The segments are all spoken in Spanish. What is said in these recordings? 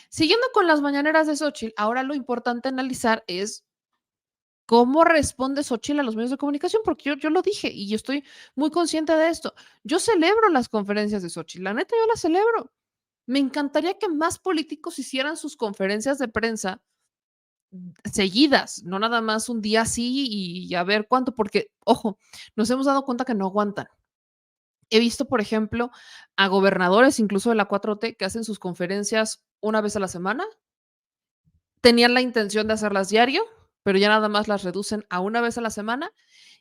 Siguiendo con las mañaneras de Xóchitl, ahora lo importante analizar es cómo responde Xóchitl a los medios de comunicación, porque yo lo dije y yo estoy muy consciente de esto. Yo celebro las conferencias de Xóchitl, la neta, yo las celebro. Me encantaría que más políticos hicieran sus conferencias de prensa seguidas, no nada más un día sí y a ver cuánto, porque, ojo, nos hemos dado cuenta que no aguantan. He visto, por ejemplo, a gobernadores, incluso de la 4T, que hacen sus conferencias una vez a la semana. Tenían la intención de hacerlas diario, pero ya nada más las reducen a una vez a la semana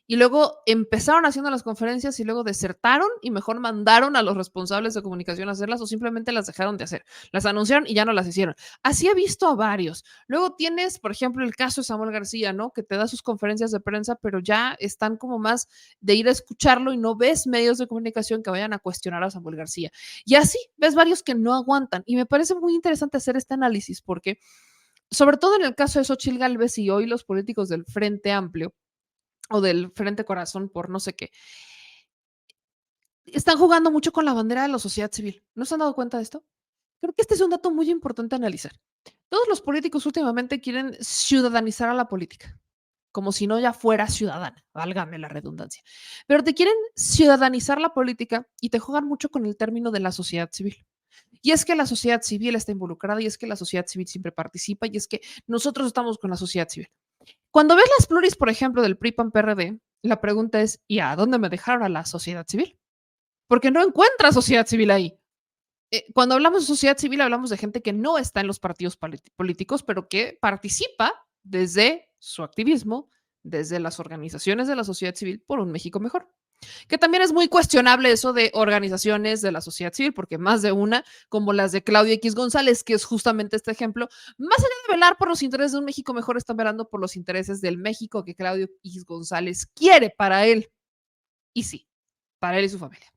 y luego empezaron haciendo las conferencias y luego desertaron y mejor mandaron a los responsables de comunicación a hacerlas o simplemente las dejaron de hacer. Las anunciaron y ya no las hicieron. Así he visto a varios. Luego tienes, por ejemplo, el caso de Samuel García, ¿no? Que te da sus conferencias de prensa, pero ya están como más de ir a escucharlo y no ves medios de comunicación que vayan a cuestionar a Samuel García. Y así ves varios que no aguantan. Y me parece muy interesante hacer este análisis porque sobre todo en el caso de Xochitl Gálvez y hoy los políticos del Frente Amplio o del Frente Corazón por no sé qué, están jugando mucho con la bandera de la sociedad civil. ¿No se han dado cuenta de esto? Creo que este es un dato muy importante a analizar. Todos los políticos últimamente quieren ciudadanizar a la política, como si no ya fuera ciudadana, válgame la redundancia. Pero te quieren ciudadanizar la política y te juegan mucho con el término de la sociedad civil. Y es que la sociedad civil está involucrada y es que la sociedad civil siempre participa y es que nosotros estamos con la sociedad civil. Cuando ves las pluris, por ejemplo, del PRI, PAN, PRD, la pregunta es, ¿y a dónde me dejaron a la sociedad civil? Porque no encuentra sociedad civil ahí. Cuando hablamos de sociedad civil, hablamos de gente que no está en los partidos políticos, pero que participa desde su activismo, desde las organizaciones de la sociedad civil por un México mejor. Que también es muy cuestionable eso de organizaciones de la sociedad civil, porque más de una, como las de Claudio X González, que es justamente este ejemplo, más allá de velar por los intereses de un México mejor, están velando por los intereses del México que Claudio X González quiere para él. Y sí, para él y su familia.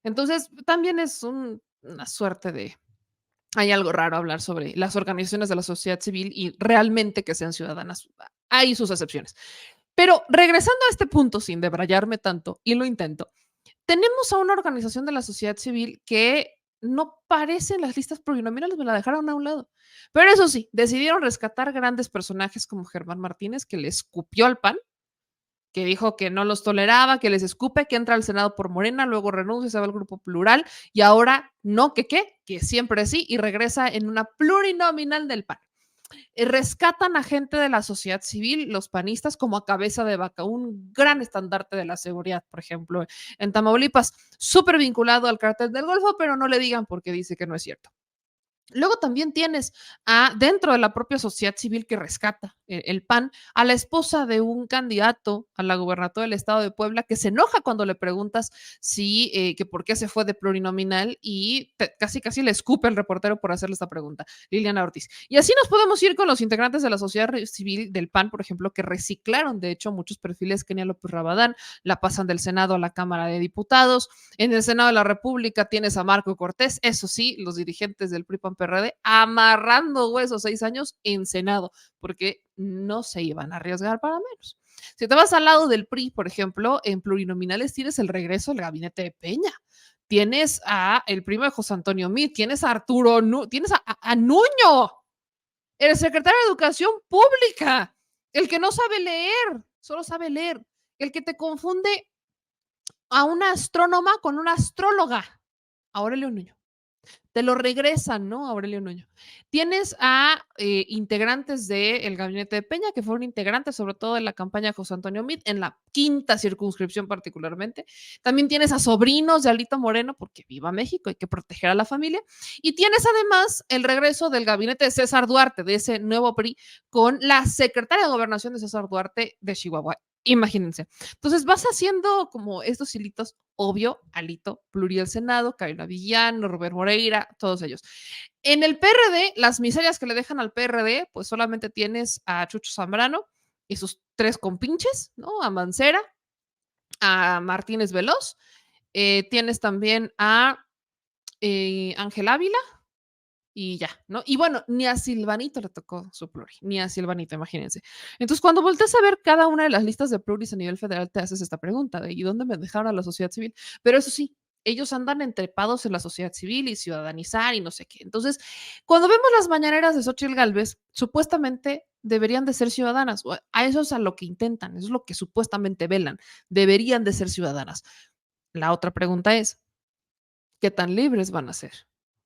Entonces, también es una suerte de... Hay algo raro hablar sobre las organizaciones de la sociedad civil y realmente que sean ciudadanas. Hay sus excepciones. Pero regresando a este punto, sin debrayarme tanto, y lo intento, tenemos a una organización de la sociedad civil que no parece en las listas plurinominales, me la dejaron a un lado. Pero eso sí, decidieron rescatar grandes personajes como Germán Martínez, que le escupió al PAN, que dijo que no los toleraba, que les escupe, que entra al Senado por Morena, luego renuncia, se va al Grupo Plural y ahora no, que qué, que siempre sí, y regresa en una plurinominal del PAN. Rescatan a gente de la sociedad civil, los panistas, como a cabeza de vaca, un gran estandarte de la seguridad, por ejemplo, en Tamaulipas, súper vinculado al cártel del Golfo, pero no le digan porque dice que no es cierto. Luego también tienes dentro de la propia sociedad civil que rescata el PAN a la esposa de un candidato a la gubernatura del estado de Puebla que se enoja cuando le preguntas si que por qué se fue de plurinominal y casi casi le escupe el reportero por hacerle esta pregunta, Liliana Ortiz. Y así nos podemos ir con los integrantes de la sociedad civil del PAN, por ejemplo, que reciclaron de hecho muchos perfiles. Kenia López Rabadán la pasan del Senado a la Cámara de Diputados. En el Senado de la República tienes a Marco Cortés, eso sí, los dirigentes del PRI PAN PRD amarrando huesos 6 años en Senado, porque no se iban a arriesgar para menos. Si te vas al lado del PRI, por ejemplo, en plurinominales tienes el regreso del gabinete de Peña. Tienes a el primo de José Antonio Meade, tienes a Arturo, tienes a Nuño, el secretario de Educación Pública, el que no sabe leer, solo sabe leer, el que te confunde a una astrónoma con una astróloga, Aurelio Nuño. Te lo regresan, ¿no? Aurelio Nuño. Tienes a integrantes del gabinete de Peña, que fueron integrantes sobre todo de la campaña de José Antonio Meade, en la quinta circunscripción particularmente. También tienes a sobrinos de Alito Moreno, porque viva México, hay que proteger a la familia. Y tienes además el regreso del gabinete de César Duarte, de ese nuevo PRI, con la secretaria de Gobernación de César Duarte de Chihuahua. Imagínense. Entonces vas haciendo como estos hilitos, obvio, Alito, Pluri del Senado, Carolina Villano, Robert Moreira, todos ellos. En el PRD, las miserias que le dejan al PRD, pues solamente tienes a Chucho Zambrano y sus tres compinches, ¿no? A Mancera, a Martínez Veloz, tienes también a Ángel Ávila, y ya, ¿no? Y bueno, ni a Silvanito le tocó su pluri, ni a Silvanito, imagínense. Entonces, cuando volteas a ver cada una de las listas de pluris a nivel federal, te haces esta pregunta de ¿y dónde me dejaron a la sociedad civil? Pero eso sí, ellos andan entrepados en la sociedad civil y ciudadanizar y no sé qué. Entonces, cuando vemos las mañaneras de Xóchitl Gálvez, supuestamente deberían de ser ciudadanas, o a eso es a lo que intentan, eso es lo que supuestamente velan, deberían de ser ciudadanas. La otra pregunta es, ¿qué tan libres van a ser?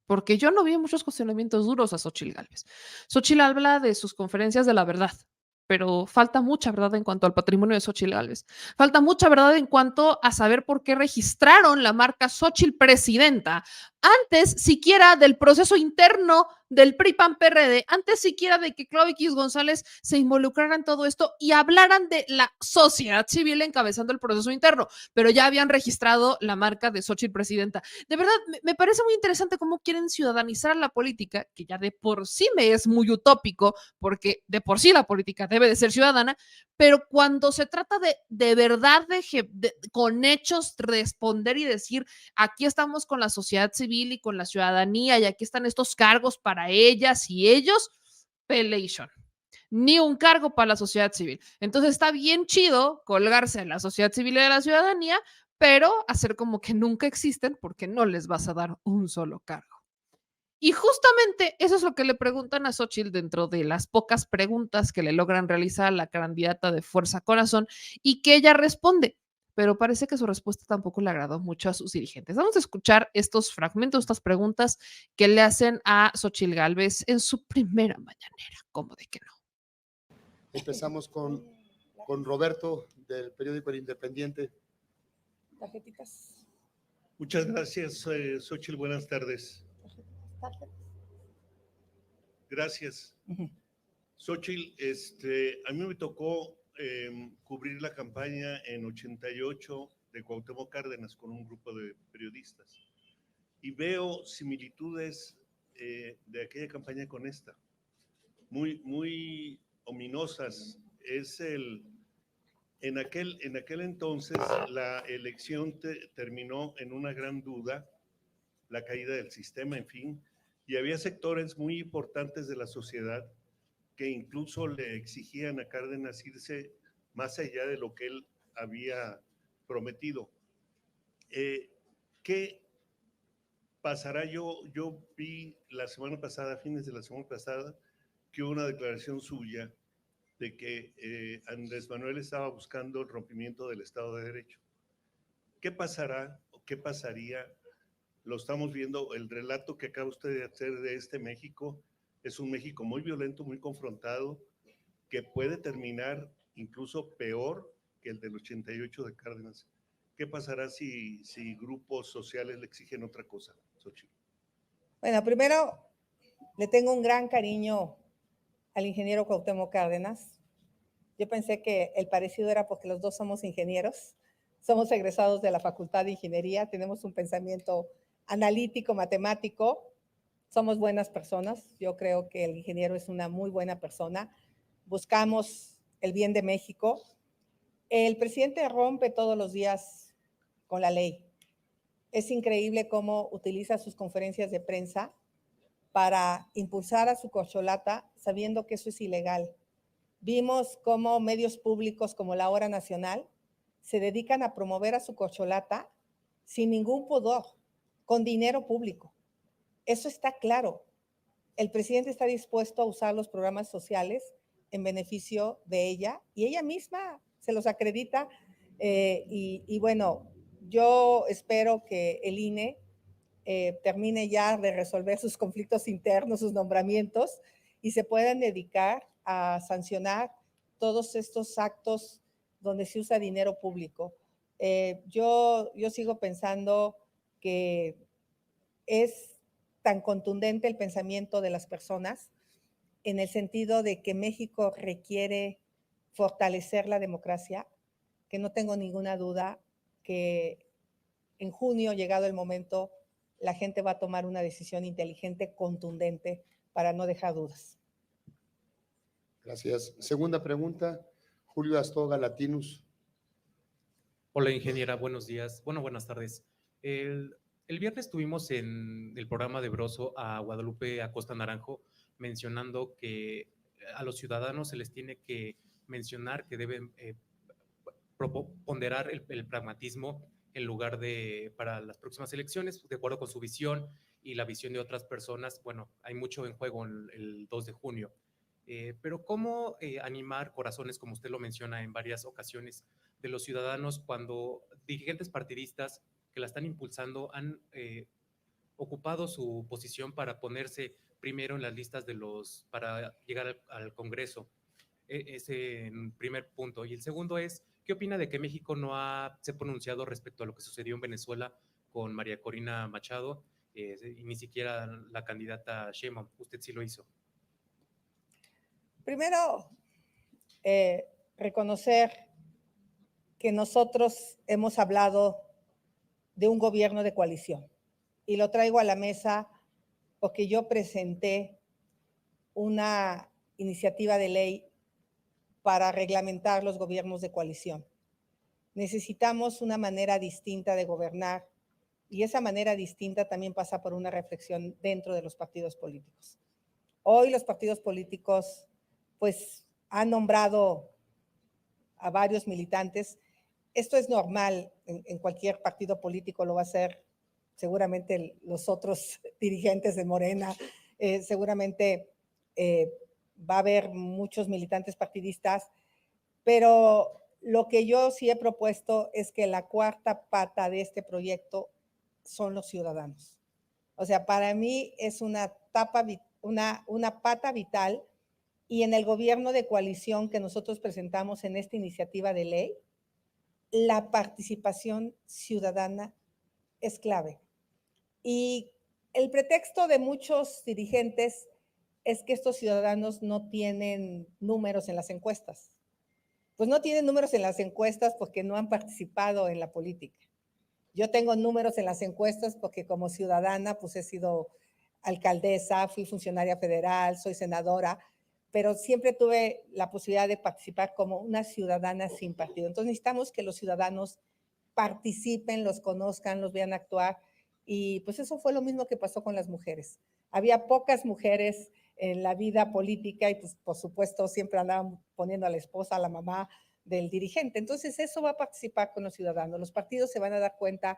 Porque yo no vi muchos cuestionamientos duros a Xóchitl Gálvez. Xóchitl habla de sus conferencias de la verdad, pero falta mucha verdad en cuanto al patrimonio de Xóchitl Gálvez. Falta mucha verdad en cuanto a saber por qué registraron la marca Xóchitl Presidenta antes siquiera del proceso interno del PRI-PAN-PRD, antes siquiera de que Claudio X González se involucrara en todo esto y hablaran de la sociedad civil encabezando el proceso interno, pero ya habían registrado la marca de Xóchitl Presidenta. De verdad, me parece muy interesante cómo quieren ciudadanizar la política, que ya de por sí me es muy utópico, porque de por sí la política debe de ser ciudadana, pero cuando se trata de verdad con hechos responder y decir, aquí estamos con la sociedad civil y con la ciudadanía y aquí están estos cargos para ellas y ellos, pelation. Ni un cargo para la sociedad civil. Entonces está bien chido colgarse en la sociedad civil y de la ciudadanía, pero hacer como que nunca existen porque no les vas a dar un solo cargo. Y justamente eso es lo que le preguntan a Xóchitl dentro de las pocas preguntas que le logran realizar a la candidata de Fuerza Corazón y que ella responde. Pero parece que su respuesta tampoco le agradó mucho a sus dirigentes. Vamos a escuchar estos fragmentos, estas preguntas que le hacen a Xóchitl Gálvez en su primera mañanera. ¿Cómo de que no? Empezamos con Roberto del periódico El Independiente. Tarjetitas. Muchas gracias, Xóchitl. Buenas tardes. Gracias. Xóchitl, a mí me tocó cubrir la campaña en 88 de Cuauhtémoc Cárdenas con un grupo de periodistas y veo similitudes de aquella campaña con esta, muy ominosas. En aquel entonces la elección terminó en una gran duda, la caída del sistema, en fin, y había sectores muy importantes de la sociedad que incluso le exigían a Cárdenas irse más allá de lo que él había prometido. ¿Qué pasará? Yo vi la semana pasada, a fines de la semana pasada, que hubo una declaración suya de que Andrés Manuel estaba buscando el rompimiento del Estado de Derecho. ¿Qué pasará o qué pasaría? Lo estamos viendo, el relato que acaba usted de hacer de este México es un México muy violento, muy confrontado, que puede terminar incluso peor que el del 88 de Cárdenas. ¿Qué pasará si grupos sociales le exigen otra cosa, Xóchitl? Bueno, primero le tengo un gran cariño al ingeniero Cuauhtémoc Cárdenas. Yo pensé que el parecido era porque los dos somos ingenieros, somos egresados de la Facultad de Ingeniería, tenemos un pensamiento analítico, matemático, somos buenas personas. Yo creo que el ingeniero es una muy buena persona. Buscamos el bien de México. El presidente rompe todos los días con la ley. Es increíble cómo utiliza sus conferencias de prensa para impulsar a su corcholata sabiendo que eso es ilegal. Vimos cómo medios públicos como La Hora Nacional se dedican a promover a su corcholata sin ningún pudor, con dinero público. Eso está claro. El presidente está dispuesto a usar los programas sociales en beneficio de ella y ella misma se los acredita. Y bueno, yo espero que el INE termine ya de resolver sus conflictos internos, sus nombramientos, y se puedan dedicar a sancionar todos estos actos donde se usa dinero público. Yo sigo pensando que es tan contundente el pensamiento de las personas en el sentido de que México requiere fortalecer la democracia, que no tengo ninguna duda que en junio, llegado el momento, la gente va a tomar una decisión inteligente, contundente, para no dejar dudas. Gracias. Segunda pregunta, Julio Astorga, Latinus. Hola, ingeniera, buenos días. Bueno, buenas tardes. El viernes tuvimos en el programa de Broso a Guadalupe Acosta Naranjo mencionando que a los ciudadanos se les tiene que mencionar que deben ponderar el pragmatismo en lugar de para las próximas elecciones, de acuerdo con su visión y la visión de otras personas. Bueno, hay mucho en juego el 2 de junio. Pero ¿cómo animar corazones, como usted lo menciona en varias ocasiones, de los ciudadanos cuando dirigentes partidistas que la están impulsando han ocupado su posición para ponerse primero en las listas para llegar al Congreso? Ese en primer punto. Y el segundo es, ¿qué opina de que México no se ha pronunciado respecto a lo que sucedió en Venezuela con María Corina Machado y ni siquiera la candidata Sheinbaum? Usted sí lo hizo. Primero, reconocer que nosotros hemos hablado de un gobierno de coalición y lo traigo a la mesa porque yo presenté una iniciativa de ley para reglamentar los gobiernos de coalición. Necesitamos una manera distinta de gobernar y esa manera distinta también pasa por una reflexión dentro de los partidos políticos. Hoy los partidos políticos pues han nombrado a varios militantes. Esto es normal en cualquier partido político, lo va a hacer seguramente los otros dirigentes de Morena, seguramente va a haber muchos militantes partidistas, pero lo que yo sí he propuesto es que la cuarta pata de este proyecto son los ciudadanos. O sea, para mí es una pata vital, y en el gobierno de coalición que nosotros presentamos en esta iniciativa de ley, la participación ciudadana es clave. Y el pretexto de muchos dirigentes es que estos ciudadanos no tienen números en las encuestas. Pues no tienen números en las encuestas porque no han participado en la política. Yo tengo números en las encuestas porque como ciudadana pues he sido alcaldesa, fui funcionaria federal, soy senadora, pero siempre tuve la posibilidad de participar como una ciudadana sin partido. Entonces necesitamos que los ciudadanos participen, los conozcan, los vean actuar, y pues eso fue lo mismo que pasó con las mujeres. Había pocas mujeres en la vida política y pues por supuesto siempre andaban poniendo a la esposa, a la mamá del dirigente. Entonces eso va a participar con los ciudadanos. Los partidos se van a dar cuenta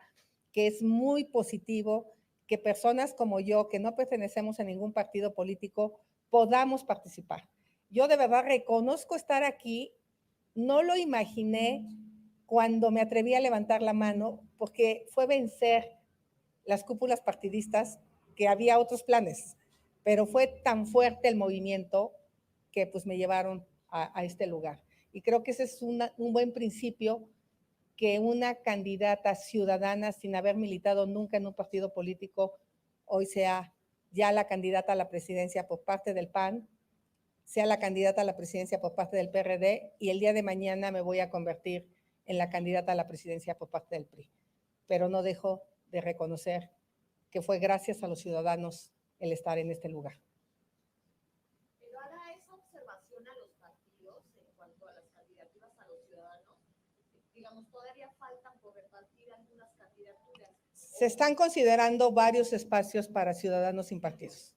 que es muy positivo que personas como yo, que no pertenecemos a ningún partido político, podamos participar. Yo de verdad reconozco estar aquí, no lo imaginé cuando me atreví a levantar la mano, porque fue vencer las cúpulas partidistas, que había otros planes, pero fue tan fuerte el movimiento que pues me llevaron a este lugar. Y creo que ese es un buen principio, que una candidata ciudadana sin haber militado nunca en un partido político hoy sea ya la candidata a la presidencia por parte del PAN, sea la candidata a la presidencia por parte del PRD, y el día de mañana me voy a convertir en la candidata a la presidencia por parte del PRI. Pero no dejo de reconocer que fue gracias a los ciudadanos el estar en este lugar. Pero hará esa observación a los partidos en cuanto a las candidaturas a los ciudadanos. Digamos, todavía faltan por repartir algunas candidaturas. Se están considerando varios espacios para ciudadanos sin partidos.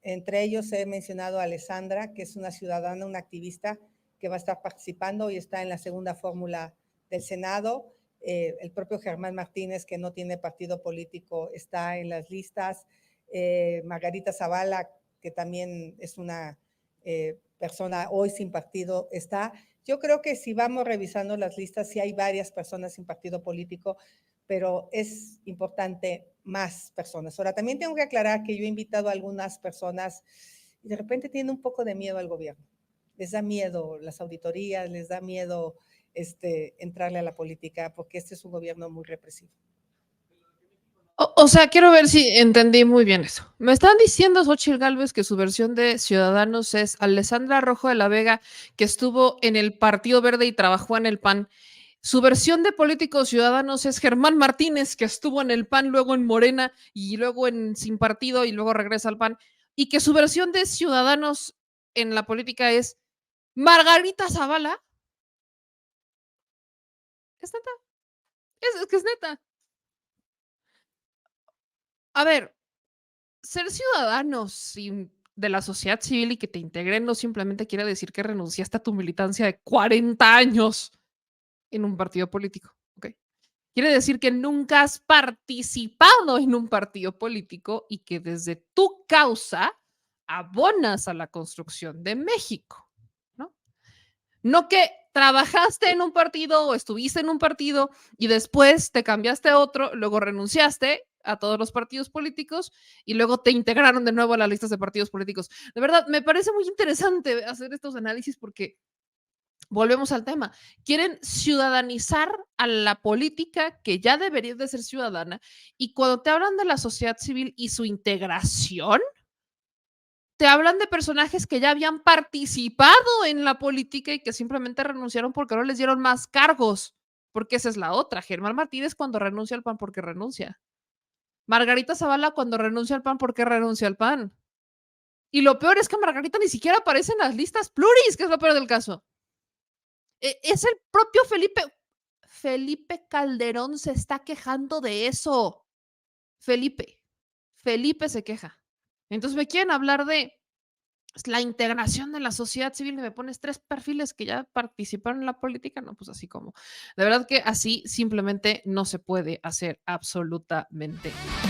Entre ellos he mencionado a Alessandra, que es una ciudadana, una activista que va a estar participando y está en la segunda fórmula del Senado. El propio Germán Martínez, que no tiene partido político, está en las listas. Margarita Zavala, que también es una persona hoy sin partido, está. Yo creo que si vamos revisando las listas, sí hay varias personas sin partido político, pero es importante más personas. Ahora, también tengo que aclarar que yo he invitado a algunas personas y de repente tienen un poco de miedo al gobierno. Les da miedo las auditorías, les da miedo entrarle a la política, porque este es un gobierno muy represivo. O sea, quiero ver si entendí muy bien eso. Me están diciendo Xóchitl Gálvez que su versión de Ciudadanos es Alessandra Rojo de la Vega, que estuvo en el Partido Verde y trabajó en el PAN. Su versión de Políticos Ciudadanos es Germán Martínez, que estuvo en el PAN, luego en Morena y luego en Sin Partido y luego regresa al PAN. Y que su versión de Ciudadanos en la política es Margarita Zavala. ¿Es neta? Es que es neta. A ver, ser ciudadano de la sociedad civil y que te integren no simplemente quiere decir que renunciaste a tu militancia de 40 años en un partido político, ¿ok? Quiere decir que nunca has participado en un partido político y que desde tu causa abonas a la construcción de México, ¿no? No que trabajaste en un partido o estuviste en un partido y después te cambiaste a otro, luego renunciaste a todos los partidos políticos y luego te integraron de nuevo a las listas de partidos políticos. De verdad, me parece muy interesante hacer estos análisis porque volvemos al tema. Quieren ciudadanizar a la política que ya debería de ser ciudadana y cuando te hablan de la sociedad civil y su integración, te hablan de personajes que ya habían participado en la política y que simplemente renunciaron porque no les dieron más cargos, porque esa es la otra. Germán Martínez cuando renuncia al PAN porque renuncia. Margarita Zavala cuando renuncia al PAN porque renuncia al PAN. Y lo peor es que Margarita ni siquiera aparece en las listas pluris, que es lo peor del caso. Es el propio Felipe Calderón se está quejando de eso. Felipe se queja. Entonces me quieren hablar de la integración de la sociedad civil y me pones 3 perfiles que ya participaron en la política. No, pues así como. De verdad que así simplemente no se puede hacer absolutamente nada.